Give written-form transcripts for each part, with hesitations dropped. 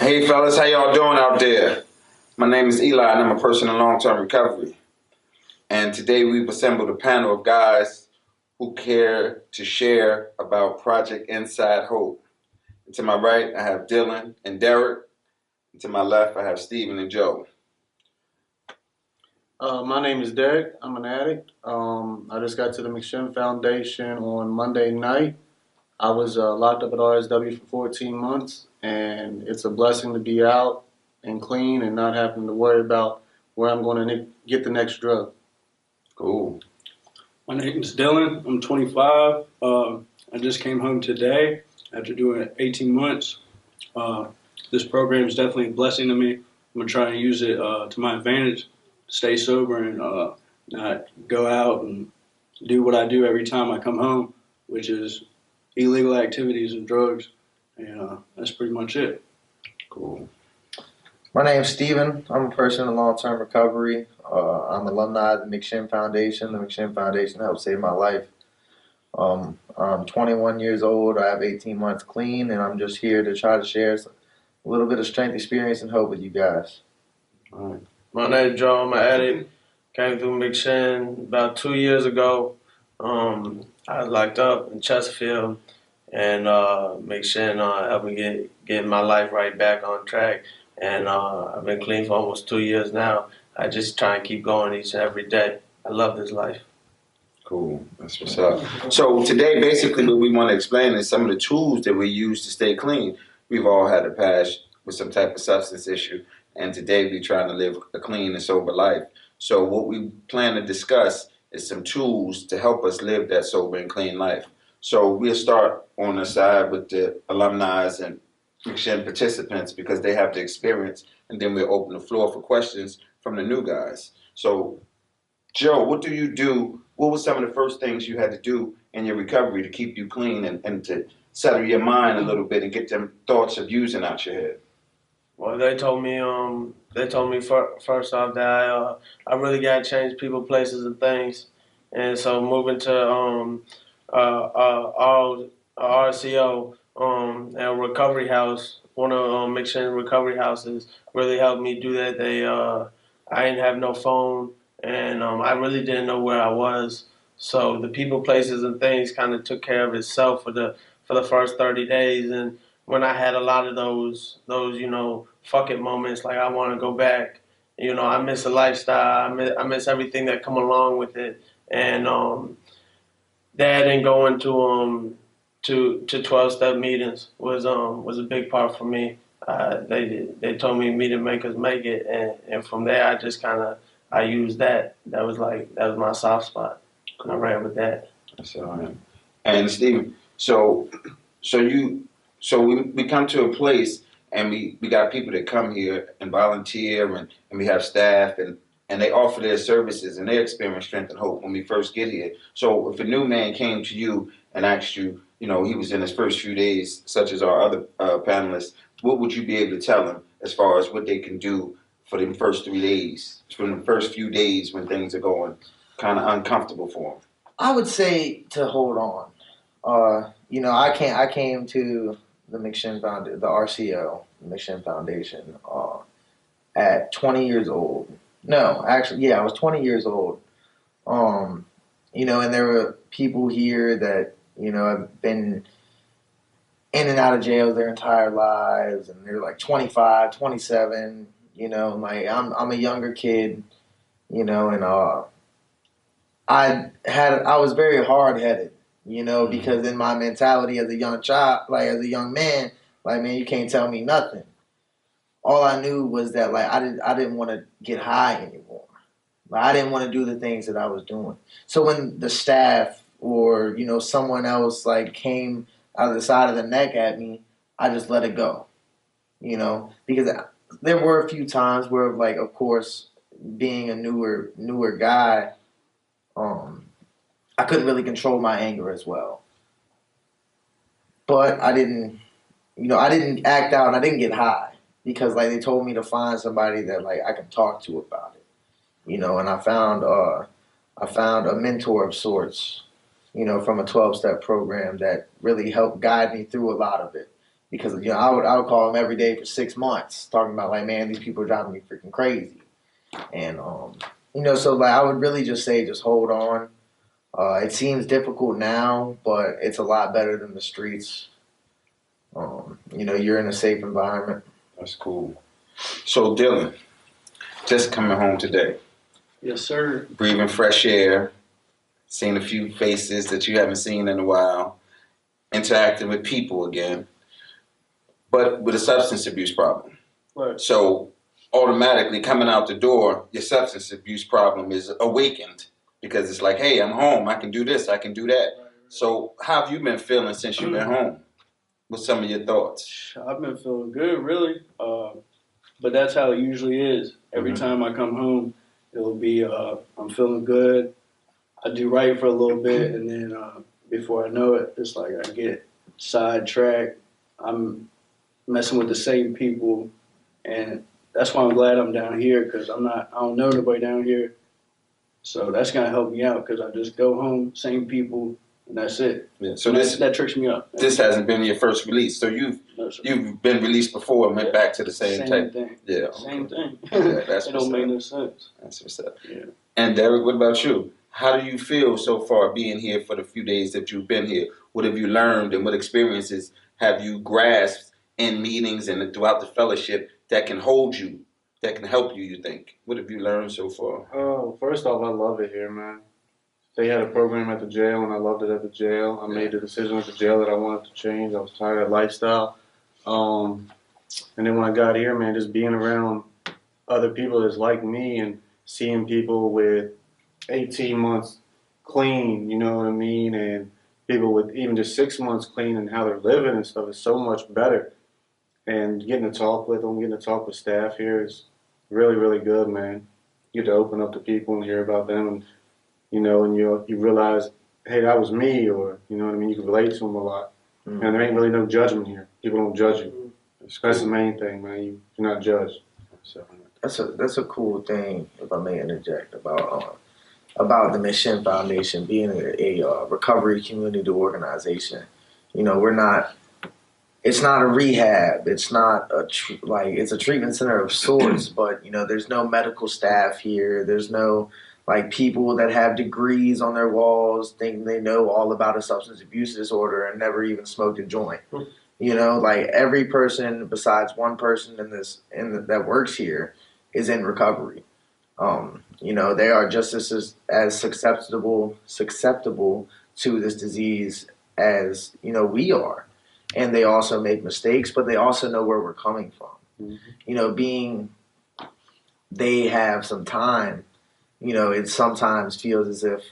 Hey fellas, how y'all doing out there? My name is Eli and I'm a person in long-term recovery. And today we've assembled a panel of guys who care to share about Project Inside Hope. And to my right, I have Dylan and Derek. And to my left, I have Steven and Joe. My name is Derek. I'm an addict. I just got to the McShin Foundation on Monday night. I was locked up at RSW for 14 months, and it's a blessing to be out and clean and not having to worry about where I'm going to get the next drug. Cool. My name is Dylan. I'm 25. I just came home today after doing 18 months. This program is definitely a blessing to me. I'm going to try and use it to my advantage, stay sober and not go out and do what I do every time I come home, which is illegal activities and drugs. And that's pretty much it. Cool. My name's Steven. I'm a person in long-term recovery. I'm alumni of the McShin Foundation. The McShin Foundation helped save my life. I'm 21 years old. I have 18 months clean, and I'm just here to try to share a little bit of strength, experience, and hope with you guys. All right. My name is Joe. I'm an addict. Came through McShin about 2 years ago. I was locked up in Chesterfield, and McShin helped me get my life right back on track. And I've been clean for almost 2 years now. I just try and keep going each and every day. I love this life. Cool. That's what's up. So today, basically, what we want to explain is some of the tools that we use to stay clean. We've all had a past with some type of substance issue, and today we're trying to live a clean and sober life. So what we plan to discuss is some tools to help us live that sober and clean life. So we'll start on the side with the alumni and McShin participants because they have the experience, and then we'll open the floor for questions from the new guys. So, Joe, what do you do? What were some of the first things you had to do in your recovery to keep you clean and to settle your mind a little bit and get them thoughts of using out your head? Well, they told me first off that I really got to change people, places, and things. And so moving to RCO, a recovery house, one of McShin recovery houses, really helped me do that. I didn't have no phone, and I really didn't know where I was. So the people, places, and things kind of took care of itself for the first 30 days. And when I had a lot of those fuck it moments, like I want to go back. I miss the lifestyle. I miss everything that come along with it. And that and going to 12-step meetings was a big part for me. They told me meet makers make it, and from there I just I used that. That was my soft spot. I ran with that. That's all right. And Steve, so we come to a place and we got people that come here and volunteer and we have staff and they offer their services and they experience strength and hope when we first get here. So if a new man came to you and asked you, he was in his first few days, such as our other panelists, what would you be able to tell them as far as what they can do for them first 3 days, for the first few days when things are going kind of uncomfortable for them? I would say to hold on. I came to the McShin Foundation, the RCO, the McShin Foundation, at 20 years old. No, actually, yeah, I was 20 years old. And there were people here that, have been in and out of jail their entire lives, and they're like 25, 27, like I'm a younger kid, and I was very hard-headed, because in my mentality as a young child, like as a young man, like, man, you can't tell me nothing. All I knew was that, like, I didn't want to get high anymore. Like, I didn't want to do the things that I was doing. So when the staff or, someone else, like, came out of the side of the neck at me, I just let it go, because there were a few times where, like, of course, being a newer guy, I couldn't really control my anger as well. But I didn't act out and I didn't get high because, like, they told me to find somebody that, like, I can talk to about it, and I found a mentor of sorts, from a 12-step program that really helped guide me through a lot of it, because I would call him every day for 6 months, talking about like, man, these people are driving me freaking crazy, and so like I would really just say, just hold on. It seems difficult now, but it's a lot better than the streets. You're in a safe environment. That's cool. So Dylan, just coming home today, Yes, sir. breathing fresh air, seeing a few faces that you haven't seen in a while, interacting with people again, but with a substance abuse problem. Right. So automatically coming out the door, your substance abuse problem is awakened because it's like, hey, I'm home. I can do this. I can do that. So how have you been feeling since you've been home? What's some of your thoughts? I've been feeling good, really. But that's how it usually is. Every time I come home, it'll be I'm feeling good. I do right for a little bit, and then before I know it, it's like I get sidetracked. I'm messing with the same people, and that's why I'm glad I'm down here, because I don't know nobody down here. So that's gonna help me out, because I just go home, same people, and that's it. Yeah. So that tricks me up. this hasn't been your first release. So No, sir. you've been released before and went back to the same type. thing. Yeah. Same thing. Yeah, that's It what's don't make up. no sense. That's what's up. Yeah. And Derek, what about you? How do you feel so far being here for the few days that you've been here? What have you learned and what experiences have you grasped in meetings and throughout the fellowship that can hold you, that can help you, you think? What have you learned so far? Oh, first off, I love it here, man. They had a program at the jail, and I loved it at the jail. I made the decision at the jail that I wanted to change. I was tired of that lifestyle. And then when I got here, man, just being around other people that's like me and seeing people with 18 months clean, you know what I mean, and people with even just 6 months clean and how they're living and stuff is so much better. And getting to talk with them, getting to talk with staff here is really, really good, man. You get to open up to people and hear about them, and and you realize, hey, that was me, or you know what I mean. You can relate to them a lot, and there ain't really no judgment here. People don't judge you. That's the main thing, man. You're not judged. So That's a cool thing, if I may interject, about the McShin Foundation being a recovery community organization. We're not. It's not a rehab. It's not it's a treatment center of sorts. But there's no medical staff here. There's no like people that have degrees on their walls, thinking they know all about a substance abuse disorder and never even smoked a joint. Like every person besides one person that works here is in recovery. They are just as susceptible to this disease as we are, and they also make mistakes, but they also know where we're coming from. Being they have some time. It sometimes feels as if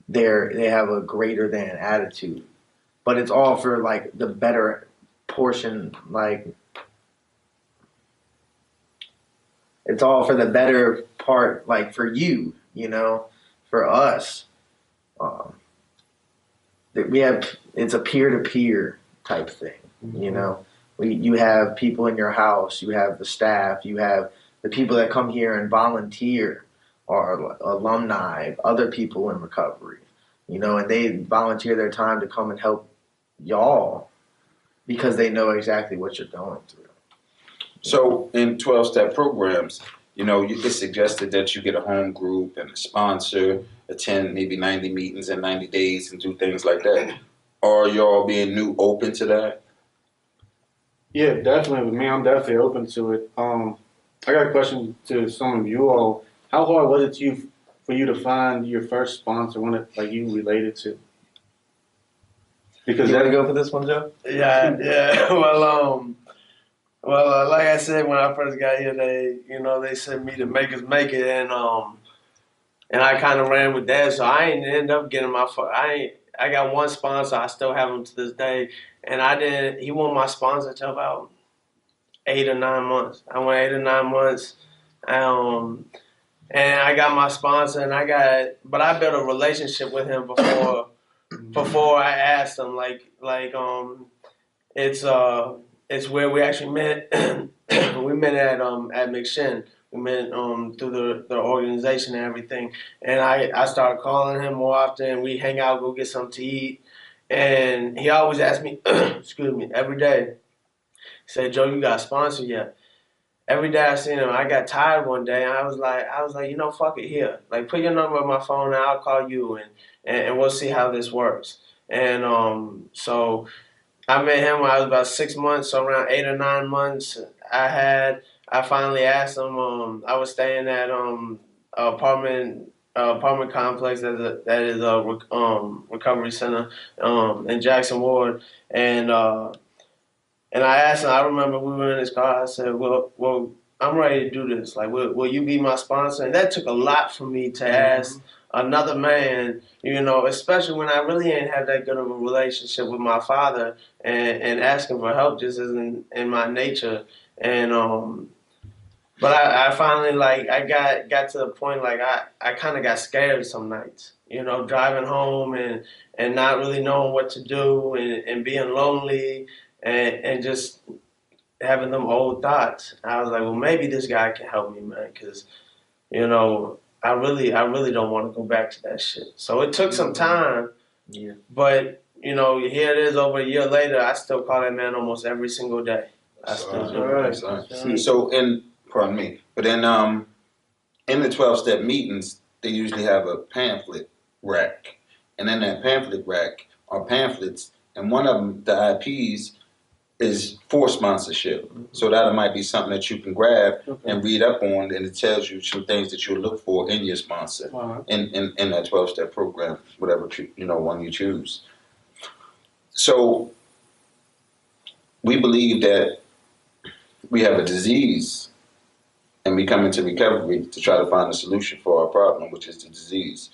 they have a greater than attitude, but it's all for like the better portion, like it's all for the better part, like for you, for us. It's a peer-to-peer type thing. You have people in your house, you have the staff, you have the people that come here and volunteer, or alumni, other people in recovery, and they volunteer their time to come and help y'all because they know exactly what you're going through. So in 12-step programs, it's suggested that you get a home group and a sponsor, attend maybe 90 meetings in 90 days and do things like that. Are y'all being open to that? Yeah, definitely. With me, I'm definitely open to it. I got a question to some of you all. How hard was it for you to find your first sponsor, one that you related to? Because you want to go for this one, Joe? Yeah. Well, like I said, when I first got here, they sent me to Make Us Make It, and I kind of ran with that. So I ain't end up getting I got one sponsor. I still have him to this day, and he wasn't my sponsor till about 8 or 9 months. I went 8 or 9 months, and I got my sponsor, but I built a relationship with him before I asked him. It's where we actually met. We met at McShin. We met through the organization and everything. And I started calling him more often. We hang out, go get something to eat. And he always asked me, excuse me, every day. He said, Joe, you got a sponsor yet? Every day I seen him, I got tired one day. And I was like, you know, fuck it, here. Like, put your number on my phone, and I'll call you, and we'll see how this works. And so I met him when I was about 6 months, so around 8 or 9 months. I finally asked him. I was staying at apartment complex that is a recovery center in Jackson Ward, and I asked him. I remember we were in his car. I said, well, I'm ready to do this. Like, will you be my sponsor? And that took a lot for me to ask another man, you know, especially when I really ain't have that good of a relationship with my father, and asking for help just isn't in my nature. And but I finally, like, I got to the point, like, I kind of got scared some nights, you know, driving home and not really knowing what to do, and being lonely, and just having them old thoughts. I was like, well, maybe this guy can help me, man, because, you know, I really don't want to go back to that shit. So it took some time, but, you know, here it is over a year later. I still call that man almost every single day. I still do. Right. So pardon me, but in the 12-step meetings, they usually have a pamphlet rack, and in that pamphlet rack are pamphlets, and one of them, the IPs, is for sponsorship. So that might be something that you can grab and read up on, and it tells you some things that you'll look for in your sponsor in that 12-step program, whatever one you choose. So we believe that we have a disease, and we come into recovery to try to find a solution for our problem, which is the disease.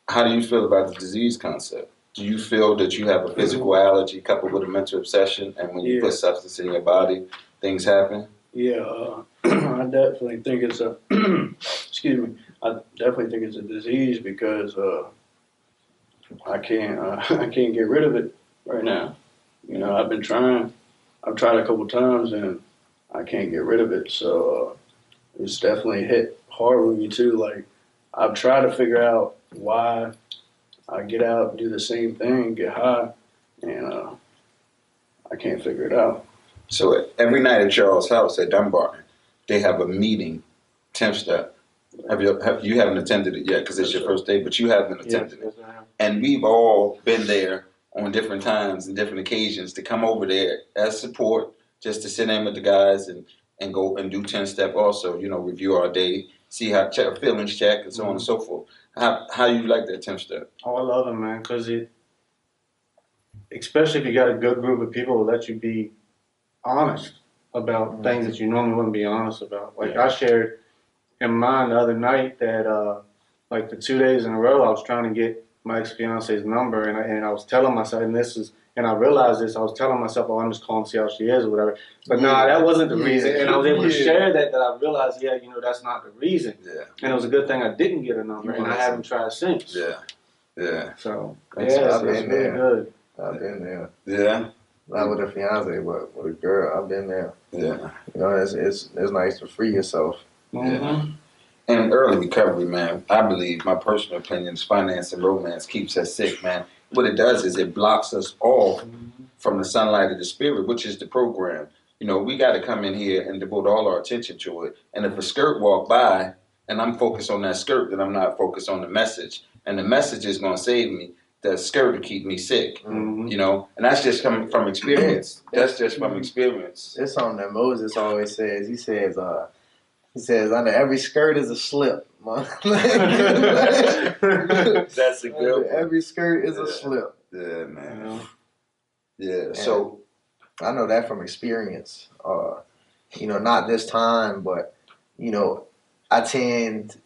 How do you feel about the disease concept? Do you feel that you have a physical allergy coupled with a mental obsession, and when you put substance in your body, things happen? Yeah, I definitely think it's a excuse me. I definitely think it's a disease because I can't get rid of it right now. You know, I've been trying. I've tried a couple times and I can't get rid of it. So it's definitely hit hard with me too. Like, I've tried to figure out why I get out and do the same thing, get high, and I can't figure it out. So every night at Charles' house at Dunbarton, they have a meeting, 10th step. You haven't attended it yet because it's your first day, but you haven't attended it. And we've all been there on different times and different occasions to come over there as support, just to sit in with the guys and go and do 10 step also, you know, review our day, see how feelings check and so on and so forth. How you like that 10 step? Oh, I love it, man, because especially if you got a good group of people, will let you be honest about things that you normally wouldn't be honest about. Like, I shared in mine the other night that like the 2 days in a row I was trying to get my ex-fiance's number, and I was telling myself, and I realized this, I was telling myself, oh, I'm just calling to see how she is or whatever. But nah, that wasn't the reason. And I was able to share that I realized, you know, that's not the reason. Yeah. And it was a good thing I didn't get a number, and I haven't tried since. Yeah. So, That's it's been really there. good. I've been there. Yeah. Not with a fiance, but with a girl. I've been there. Yeah. You know, it's nice to free yourself. Yeah. And early recovery, man, I believe, my personal opinion, is finance and romance keeps us sick, man. What it does is it blocks us off from the sunlight of the spirit, which is the program. You know, we got to come in here and devote all our attention to it. And if a skirt walk by and I'm focused on that skirt, then I'm not focused on the message. And the message is going to save me. The skirt will keep me sick, you know? And that's just coming from experience. That's just from experience. It's something that Moses always says. He says, under every skirt is a slip. That's a good one. Every skirt is a slip. Yeah, man. Yeah, so I know that from experience. You know, not this time, but, you know, I tend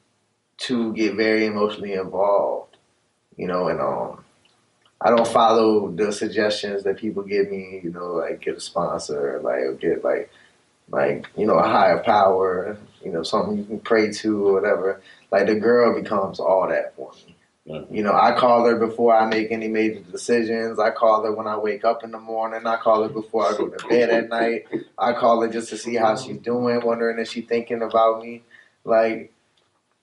to get very emotionally involved, you know, and I don't follow the suggestions that people give me, you know, like get a sponsor, like get like you know, a higher power, you know, something you can pray to or whatever. Like, the girl becomes all that for me. You know, I call her before I make any major decisions. I call her when I wake up in the morning. I call her before I go to bed at night. I call her just to see how she's doing, wondering if she's thinking about me. Like,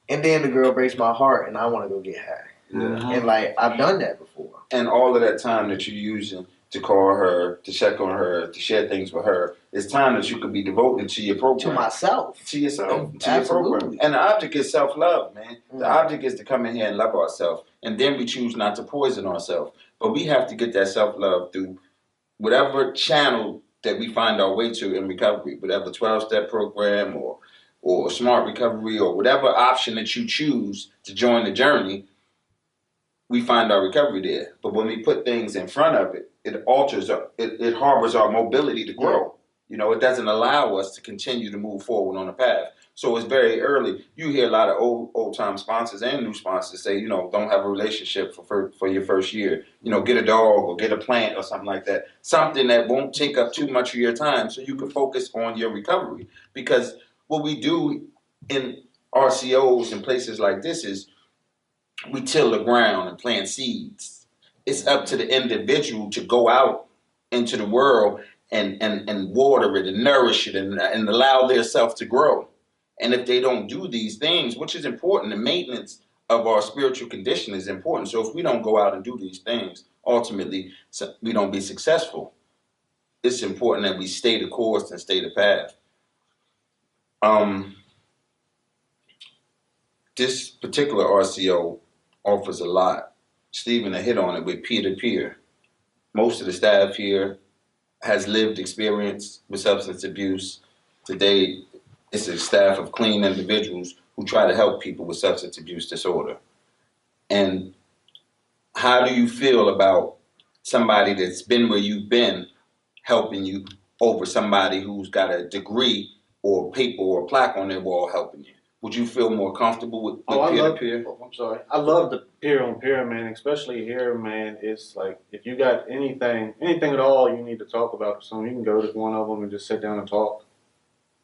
and then the girl breaks my heart and I want to go get high. And like I've done that before. And all of that time that you're using to call her, to check on her, to share things with her, is time that you could be devoted to your program. To myself. To yourself. To Absolutely. your program. And the object is self-love, man. The object is to come in here and love ourselves. And then we choose not to poison ourselves. But we have to get that self-love through whatever channel that we find our way to in recovery, whatever 12-step program or smart recovery or whatever option that you choose to join the journey, we find our recovery there. But when we put things in front of it, it alters, it harbors our mobility to grow. You know, it doesn't allow us to continue to move forward on the path. So it's very early. You hear a lot of old time sponsors and new sponsors say, you know, don't have a relationship for your first year. You know, get a dog or get a plant or something like that. Something that won't take up too much of your time so you can focus on your recovery. Because what we do in RCOs and places like this is we till the ground and plant seeds. It's up to the individual to go out into the world and water it and nourish it and allow their self to grow. And if they don't do these things, which is important, the maintenance of our spiritual condition is important. So if we don't go out and do these things, ultimately we don't be successful. It's important that we stay the course and stay the path. This particular RCO offers a lot. Stephen hit on it with peer-to-peer. Most of the staff here has lived experience with substance abuse. Today, it's a staff of clean individuals who try to help people with substance abuse disorder. And how do you feel about somebody that's been where you've been helping you over somebody who's got a degree or paper or plaque on their wall helping you? Would you feel more comfortable with peer-to-peer? I'm sorry. I love the peer-on-peer, man, especially here, man. It's like if you got anything at all you need to talk about, so you can go to one of them and just sit down and talk.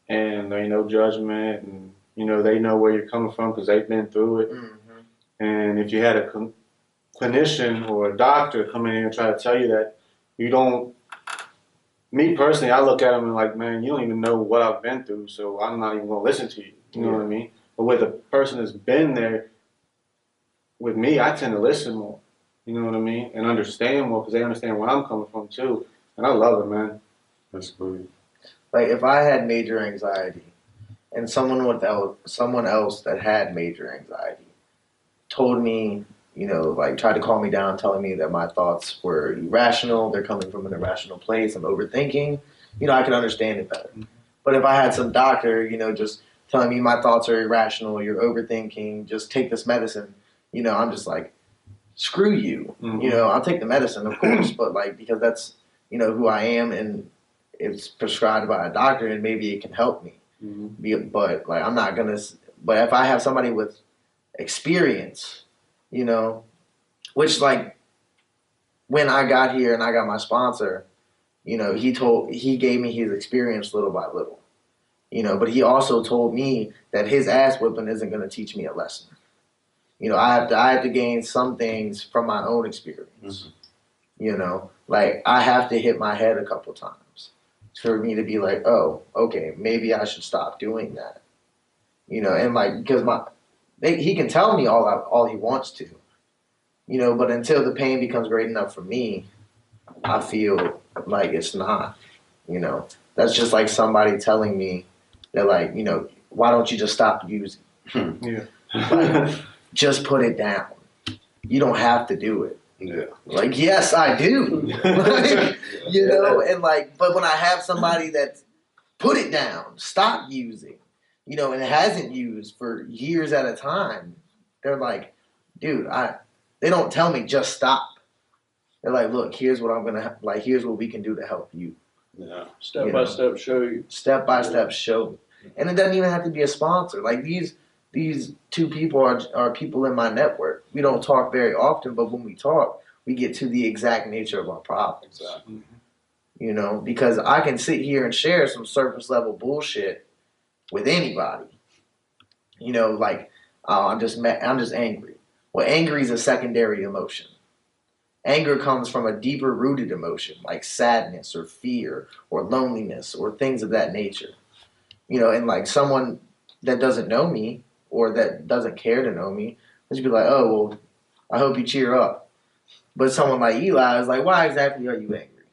And there ain't no judgment, and, you know, they know where you're coming from because they've been through it. And if you had a clinician or a doctor come in here and try to tell you that you don't, me personally, I look at them and like, man, you don't even know what I've been through, so I'm not even going to listen to you. You know what I mean? But with a person that's been there with me, I tend to listen more. You know what I mean? And understand more because they understand where I'm coming from too. And I love it, man. That's good. Like if I had major anxiety and someone else that had major anxiety told me, you know, like tried to calm me down, telling me that my thoughts were irrational, they're coming from an irrational place, I'm overthinking, you know, I could understand it better. But if I had some doctor, you know, just telling me my thoughts are irrational, you're overthinking, just take this medicine, you know, I'm just like, screw you. You know, I'll take the medicine, of course, but like, because that's, you know, who I am and it's prescribed by a doctor and maybe it can help me. But like, I'm not going to, but if I have somebody with experience, you know, which like when I got here and I got my sponsor, you know, he gave me his experience little by little. You know, but he also told me that his ass whipping isn't going to teach me a lesson. You know, I have to gain some things from my own experience. You know, like I have to hit my head a couple times for me to be like, oh, okay, maybe I should stop doing that. You know, and like because he can tell me all he wants to. You know, but until the pain becomes great enough for me, I feel like it's not. You know, that's just like somebody telling me. They're like, you know, why don't you just stop using? Like, just put it down. You don't have to do it. Like, yes, I do. Like, you know, and like, but when I have somebody that's put it down, stop using, you know, and hasn't used for years at a time, they're like, dude, they don't tell me just stop. They're like, look, here's what here's what we can do to help you. Step by step show you. Step by step show me. And it doesn't even have to be a sponsor. Like these two people are people in my network. We don't talk very often, but when we talk, we get to the exact nature of our problems. You know, because I can sit here and share some surface level bullshit with anybody. You know, like I'm just angry. Well, angry is a secondary emotion. Anger comes from a deeper rooted emotion like sadness or fear or loneliness or things of that nature. You know, and like someone that doesn't know me or that doesn't care to know me, just be like, oh, well, I hope you cheer up. But someone like Eli is like, why exactly are you angry?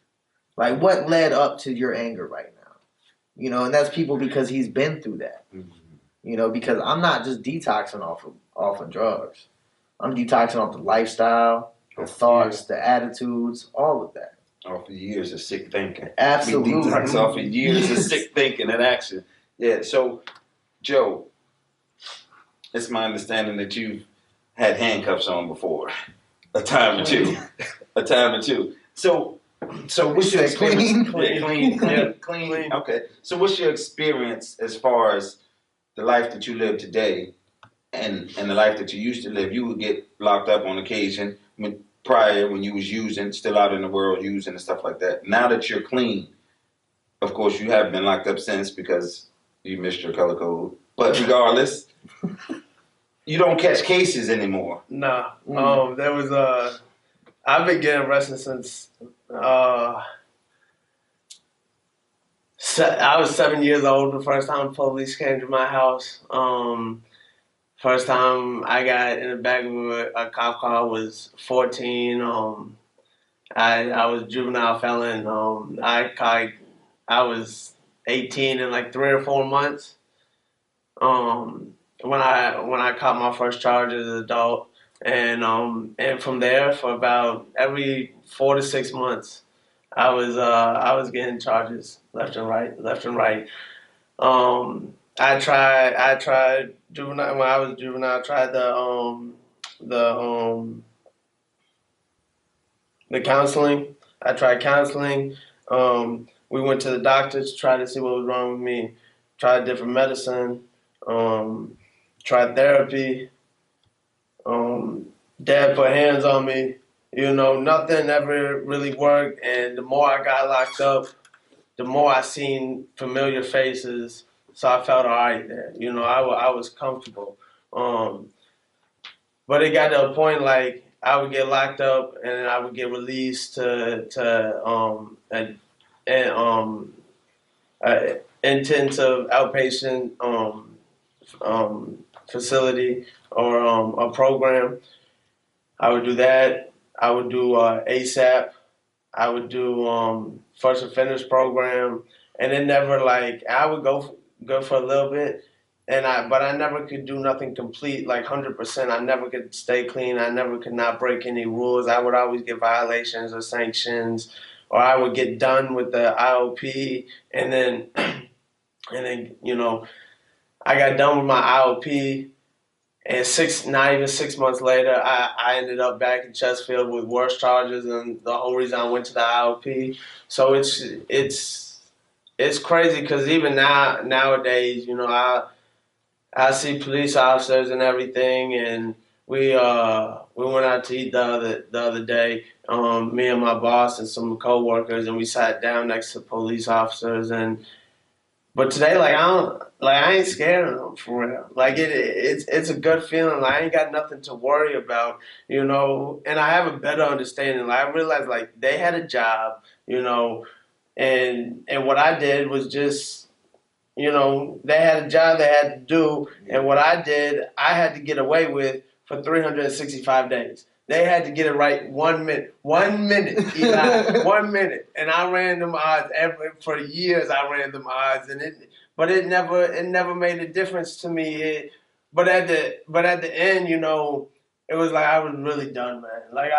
Like, what led up to your anger right now? You know, and that's people because he's been through that. You know, because I'm not just detoxing off of drugs. I'm detoxing off the lifestyle, the thoughts, the attitudes, all of that. Off of years of sick thinking. Absolutely. We detox off of years of sick thinking and action. Yeah, so, Joe, it's my understanding that you've had handcuffs on before. A time or two. A time or two. So what's your experience? Clean. Okay. So what's your experience as far as the life that you live today and the life that you used to live? You would get locked up on occasion prior when you was using, still out in the world using and stuff like that. Now that you're clean, of course you haven't been locked up since because you missed your color code. But regardless, you don't catch cases anymore. Nah. There was I've been getting arrested since I was 7 years old the first time police came to my house. First time I got in the back of a cop car was 14. I was a juvenile felon. I was 18 in like 3 or 4 months. When I caught my first charge as an adult, and from there for about every 4 to 6 months, I was getting charges left and right. I tried juvenile when I was juvenile. I tried the counseling. I tried counseling. We went to the doctors to try to see what was wrong with me. Tried different medicine. Tried therapy. Dad put hands on me. You know, nothing ever really worked. And the more I got locked up, the more I seen familiar faces. So I felt all right there. You know, I was comfortable. But it got to a point like I would get locked up and I would get released to intensive outpatient facility or a program. I would do that. I would do ASAP. I would do first offenders program, and it never like I would go for a little bit, but I never could do nothing complete like 100%. I never could stay clean. I never could not break any rules. I would always get violations or sanctions, or I would get done with the IOP, and then you know I got done with my IOP. And not even 6 months later, I ended up back in Chesterfield with worse charges, and the whole reason I went to the IOP. So it's crazy because even nowadays, you know, I see police officers and everything, and we went out to eat the other day, me and my boss and some coworkers, and we sat down next to police officers But today, I ain't scared of them for real. Like it's a good feeling. Like I ain't got nothing to worry about, you know. And I have a better understanding. Like I realized, like they had a job, you know, and what I did was just, you know, they had a job they had to do, and what I did, I had to get away with for 365 days. They had to get it right 1 minute. 1 minute, Eli, 1 minute. And I ran them odds for years. I ran them odds, but it never made a difference to me. But at the end, you know, it was like I was really done, man. Like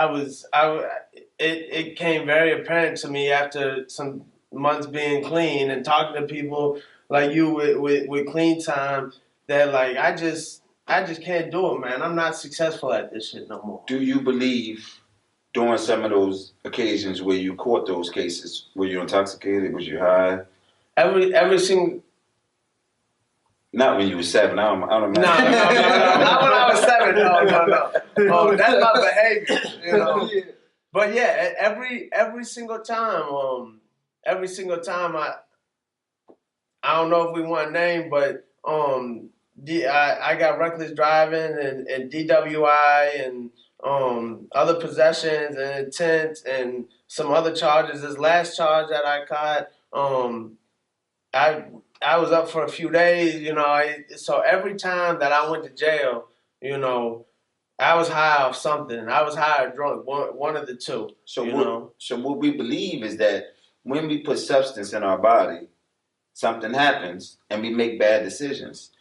it came very apparent to me after some months being clean and talking to people like you with clean time that like I just can't do it, man. I'm not successful at this shit no more. Do you believe during some of those occasions where you caught those cases, were you intoxicated? Was you high? Every single. Not when you were 7. I don't know. No. Not when I was 7. No. That's my behavior, you know. But yeah, every single time, I don't know if we want to name, but I got reckless driving and DWI and other possessions and intent and some other charges. This last charge that I caught, I was up for a few days, you know. So every time that I went to jail, you know, I was high off something. I was high or drunk. One of the two. So you what? know. So what we believe is that when we put substance in our body, something happens, and we make bad decisions.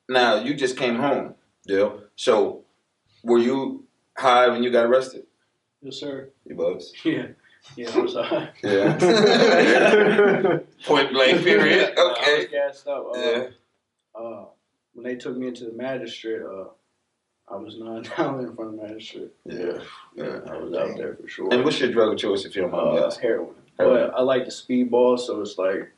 Now you just came home, Dill. So were you high when you got arrested? Yes, sir. You was. Yeah. Yeah, I was high. Yeah. Point blank. Period. I was Okay. gassed up. Yeah. When they took me into the magistrate, I was not down in front of the magistrate. Yeah. Yeah. I was out there for sure. And what's your drug of choice if you don't mind me asking? Heroin. Heroin. But I like the speedball, so it's like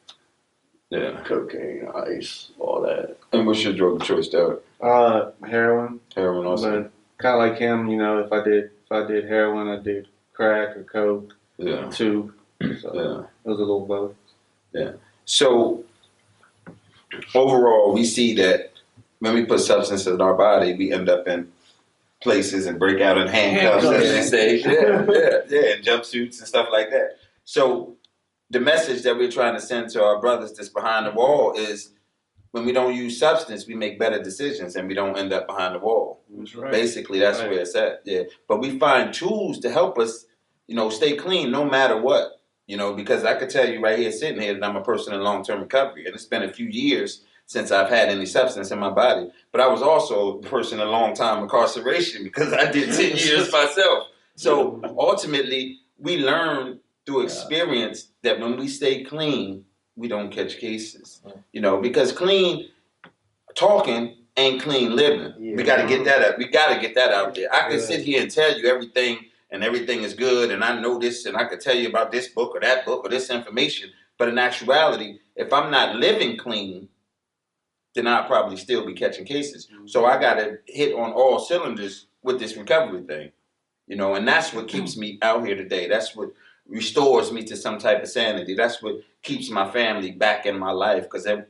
Yeah. cocaine, ice, all that. And what's your drug of choice, Derek? Heroin. Heroin also. But kind of like him, if I did heroin, I did crack or coke Yeah. too. So Yeah. it was a little both. So overall, we see that when we put substance in our body, we end up in places and break out in handcuffs, as they say. Yeah, and jumpsuits and stuff like that. So the message that we're trying to send to our brothers that's behind the wall is when we don't use substance, we make better decisions and we don't end up behind the wall. That's right. Basically, that's where it's at. Yeah. But we find tools to help us, stay clean no matter what. Because I could tell you right here, sitting here, that I'm a person in long-term recovery. And it's been a few years since I've had any substance in my body. But I was also a person in long-time incarceration because I did 10 years myself. So ultimately, we learn through experience that when we stay clean, we don't catch cases. Because clean talking ain't clean living. Yeah. We got to get that up. We got to get that out there. I can sit here and tell you everything and everything is good and I know this and I could tell you about this book or that book or this information. But in actuality, if I'm not living clean, then I'll probably still be catching cases. So I got to hit on all cylinders with this recovery thing, and that's what keeps me out here today. That's what restores me to some type of sanity. That's what keeps my family back in my life. Because at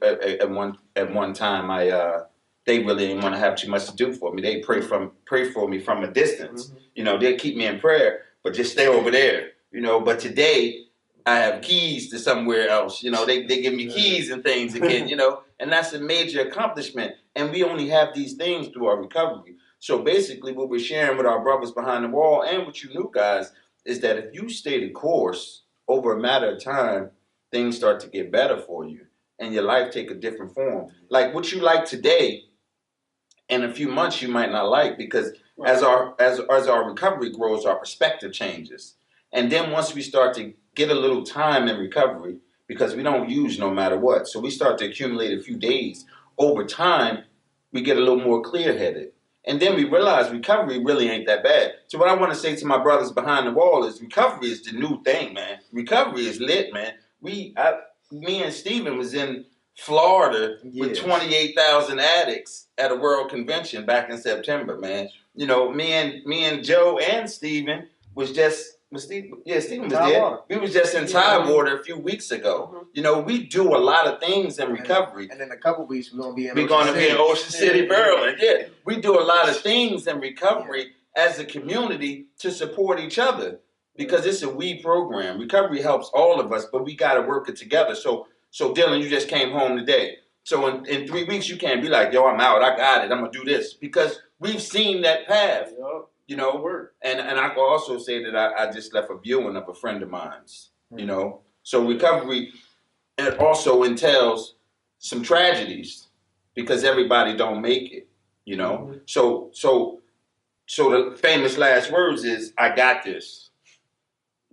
one time, they really didn't want to have too much to do for me. They pray for me from a distance. They'll keep me in prayer, but just stay over there. But today I have keys to somewhere else. They give me keys and things again. And that's a major accomplishment. And we only have these things through our recovery. So basically, what we're sharing with our brothers behind the wall and with you new guys is that if you stay the course over a matter of time, things start to get better for you and your life take a different form. Like what you like today, in a few months you might not like because as our recovery grows, our perspective changes. And then once we start to get a little time in recovery, because we don't use no matter what, so we start to accumulate a few days. Over time, we get a little more clear-headed. And then we realize recovery really ain't that bad. So what I want to say to my brothers behind the wall is recovery is the new thing, man. Recovery is lit, man. Me and Steven was in Florida with 28,000 addicts at a world convention back in September, man. Me and Joe and Steven was just Steven was there. We was just in Tidewater a few weeks ago. We do a lot of things in recovery. And in a couple weeks, we're going to be in Ocean City, Maryland. Yeah, we do a lot of things in recovery as a community to support each other because it's a we program. Recovery helps all of us, but we got to work it together. So Dylan, you just came home today. So in 3 weeks, you can't be like, yo, I'm out. I got it. I'm going to do this because we've seen that path. And I can also say that I just left a viewing of a friend of mine's, So recovery, it also entails some tragedies because everybody don't make it, So the famous last words is, I got this.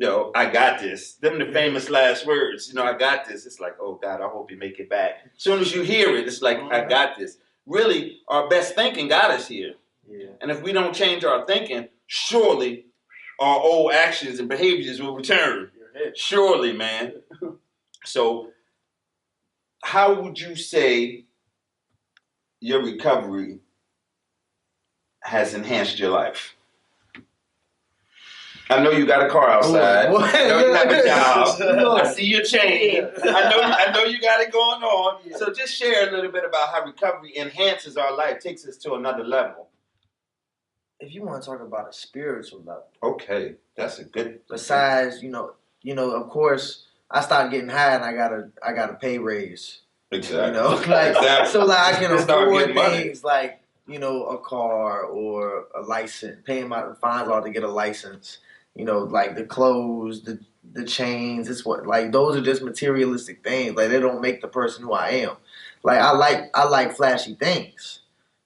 I got this. Them the famous last words. I got this. It's like, oh God, I hope you make it back. As soon as you hear it, it's like, I got this. Really, our best thinking got us here. Yeah. And if we don't change our thinking, surely our old actions and behaviors will return. Surely, man. So how would you say your recovery has enhanced your life? I know you got a car outside. I know you have a job. I see your chain. I know you got it going on. Yeah. So just share a little bit about how recovery enhances our life, takes us to another level. If you want to talk about a spiritual level, okay, that's a good. Besides, of course, I started getting high and I got a pay raise. Exactly. Exactly. So I can afford things like a car or a license, paying my fines all to get a license. Like the clothes, the chains. It's what like those are just materialistic things. Like they don't make the person who I am. Like I like flashy things.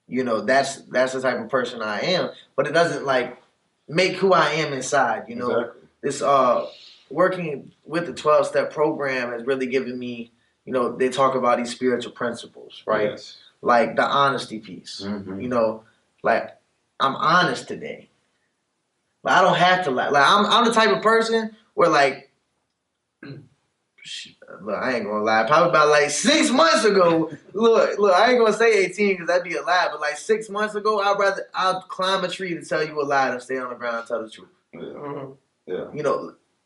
That's the type of person I am. But it doesn't like make who I am inside. Exactly. This working with the 12-step program has really given me. They talk about these spiritual principles, right? Yes. Like the honesty piece. Like I'm honest today. Like I don't have to lie. Like I'm the type of person where like, look, I ain't gonna lie. Probably about like 6 months ago. Look, I ain't gonna say 18 because that'd be a lie. But like 6 months ago, I'd climb a tree to tell you a lie than stay on the ground and tell the truth. Yeah.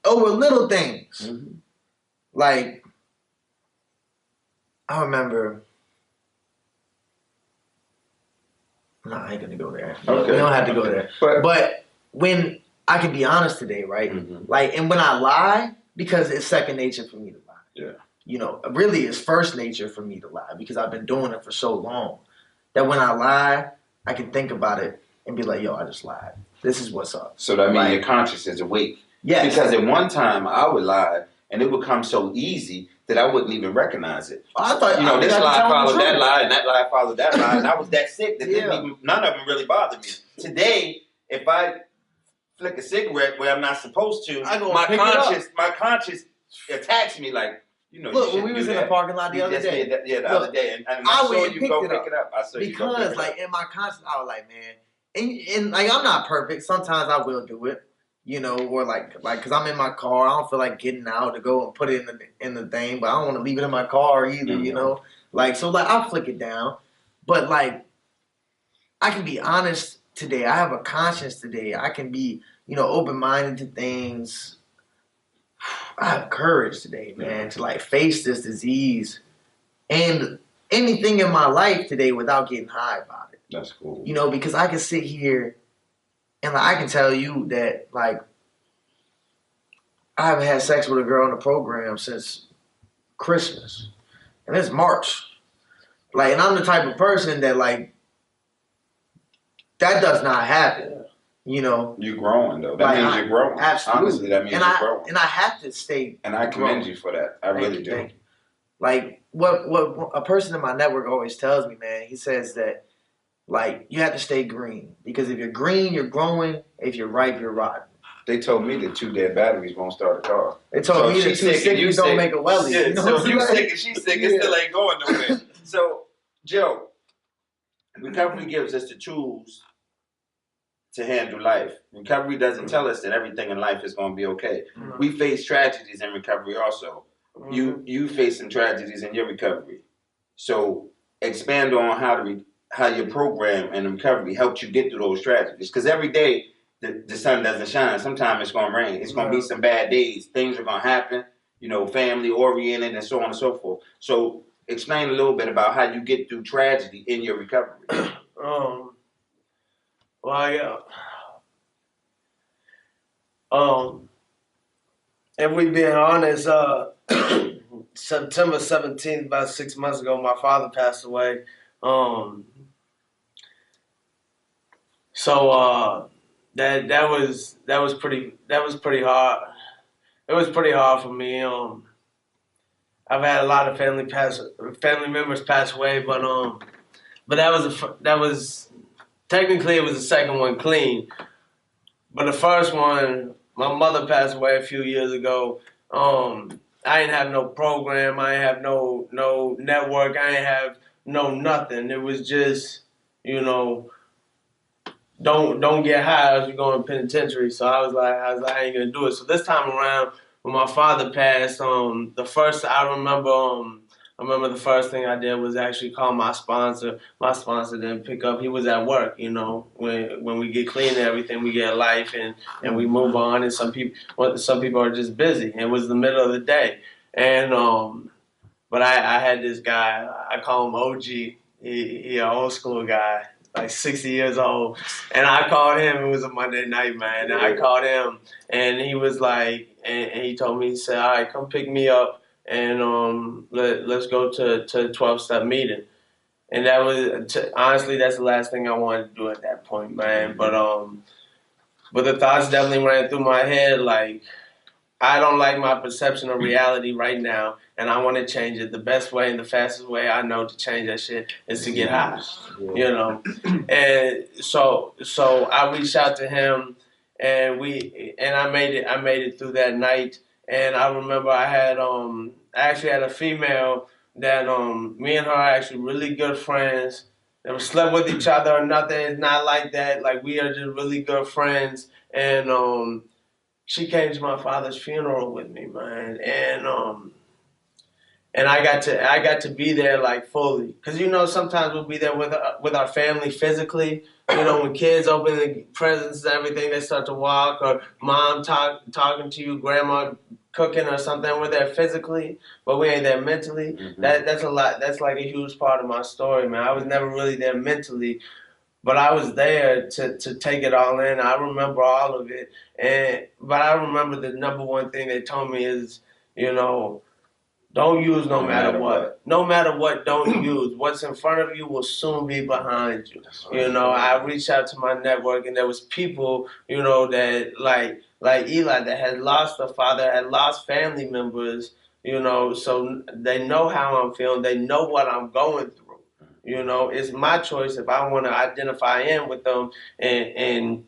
Over little things. Like I remember. No, I ain't gonna go there. Okay. We don't have to go there. But when I can be honest today, right? Like, and when I lie, because it's second nature for me to lie. Yeah. Really it's first nature for me to lie because I've been doing it for so long that when I lie, I can think about it and be like, yo, I just lied. This is what's up. So that means Like, your conscience is awake. Yes. Because at one time I would lie and it would come so easy that I wouldn't even recognize it. I thought this lie followed that lie, and that lie followed that lie, and I was that sick that none of them really bothered me. Today, if I flick a cigarette where I'm not supposed to, my conscience attacks me like, Look, when we was in the parking lot the other day. The other day, and I saw you go pick it up. I saw you go pick it up. Because, like, in my conscience, I was like, man, and like, I'm not perfect. Sometimes I will do it. Or like, cause I'm in my car, I don't feel like getting out to go and put it in the thing, but I don't want to leave it in my car either, Like, so like, I'll flick it down, but like, I can be honest today. I have a conscience today. I can be, open-minded to things. I have courage today, man, to like face this disease and anything in my life today without getting high about it. That's cool. Because I can sit here and like, I can tell you that, like, I haven't had sex with a girl in the program since Christmas. And it's March. Like, and I'm the type of person that, like, that does not happen. You're growing, though. That means you're growing. Absolutely. Honestly, that means you're growing. And I have to stay And I commend growing. you for that. I really do. Thank you. Like, what a person in my network always tells me, man, he says that, like, you have to stay green. Because if you're green, you're growing. If you're ripe, you're rotten. They told me that 2 dead batteries won't start a car. They told me that 2 sick you don't make a welly. Yeah, so if you sick and she's sick, it still ain't going nowhere. So, Joe, recovery gives us the tools to handle life. Recovery doesn't tell us that everything in life is going to be okay. We face tragedies in recovery also. You face some tragedies in your recovery. So, expand on how your program and recovery helped you get through those tragedies. Because every day the sun doesn't shine. Sometimes it's going to rain. It's going to be some bad days. Things are going to happen, family oriented and so on and so forth. So explain a little bit about how you get through tragedy in your recovery. If we being honest, September 17th, about 6 months ago, my father passed away. So that was pretty hard. It was pretty hard for me. I've had a lot of family members pass away, but that was technically it was the second one clean. But the first one, my mother passed away a few years ago. I didn't have no program. I didn't have no network. I didn't have no nothing. It was just, don't get high as you go in penitentiary. So I was like, I ain't gonna do it. So this time around, when my father passed, I remember the first thing I did was actually call my sponsor. My sponsor didn't pick up. He was at work, When we get clean and everything, we get life and we move on. And some people are just busy. It was the middle of the day, and but I had this guy. I call him OG. He an old school guy, like 60 years old. And I called him. It was a Monday night, man. And I called him, and he was like, and he told me, he said, all right, come pick me up, and let's go to 12-step meeting. and that was honestly that's the last thing I wanted to do at that point, man. But the thoughts definitely ran through my head like I don't like my perception of reality right now, and I want to change it. The best way and the fastest way I know to change that shit is to get high, you know. And so I reached out to him, and I made it through that night. And I remember I actually had a female that me and her are actually really good friends. Never slept with each other or nothing. It's not like that. Like we are just really good friends, and she came to my father's funeral with me, man, and I got to be there like fully, because sometimes we'll be there with our family physically. When kids open the presents and everything, they start to walk, or mom talking to you, grandma cooking or something. We're there physically, but we ain't there mentally. Mm-hmm. That's a lot. That's like a huge part of my story, man. I was never really there mentally, but I was there to take it all in. I remember all of it, but I remember the number one thing they told me is, don't use no matter what. No matter what, don't use. What's in front of you will soon be behind you. I reached out to my network, and there was people, that like Eli, that had lost a father, had lost family members, so they know how I'm feeling. They know what I'm going through. It's my choice if I want to identify in with them and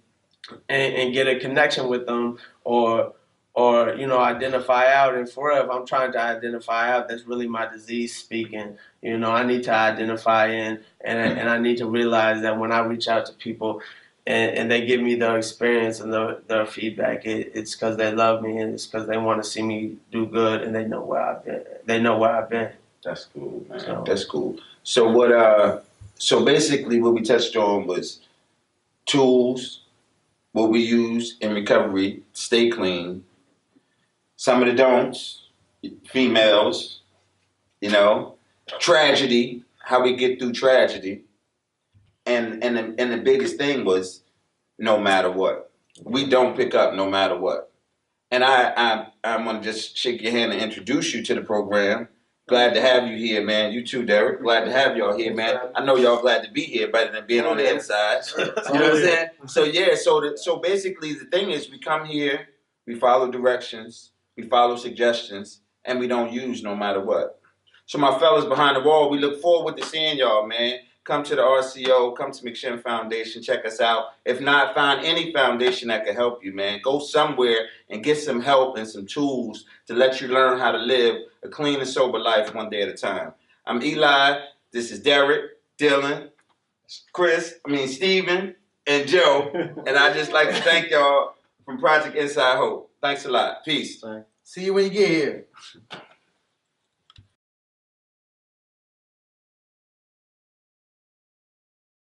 get a connection with them, or identify out. And for real, if I'm trying to identify out, that's really my disease speaking. I need to identify in, and I need to realize that when I reach out to people and they give me their experience and their feedback, it's because they love me, and it's because they want to see me do good, and they know where I've been. That's cool, man. So. That's cool. So so basically what we touched on was tools, what we use in recovery to stay clean. Some of the don'ts, females, tragedy, how we get through tragedy. And the biggest thing was no matter what. We don't pick up no matter what. And I'm gonna just shake your hand and introduce you to the program. Glad to have you here, man. You too, Derek. Glad to have y'all here, man. I know y'all glad to be here better than being on the inside. You know what I'm saying? So yeah, so basically the thing is we come here, we follow directions, we follow suggestions, and we don't use no matter what. So my fellas behind the wall, we look forward to seeing y'all, man. Come to the RCO, come to McShin Foundation, check us out. If not, find any foundation that can help you, man. Go somewhere and get some help and some tools to let you learn how to live a clean and sober life one day at a time. I'm Eli, this is Derek, Dylan, Stephen, and Joe. And I just like to thank y'all from Project Inside Hope. Thanks a lot. Peace. See you when you get here.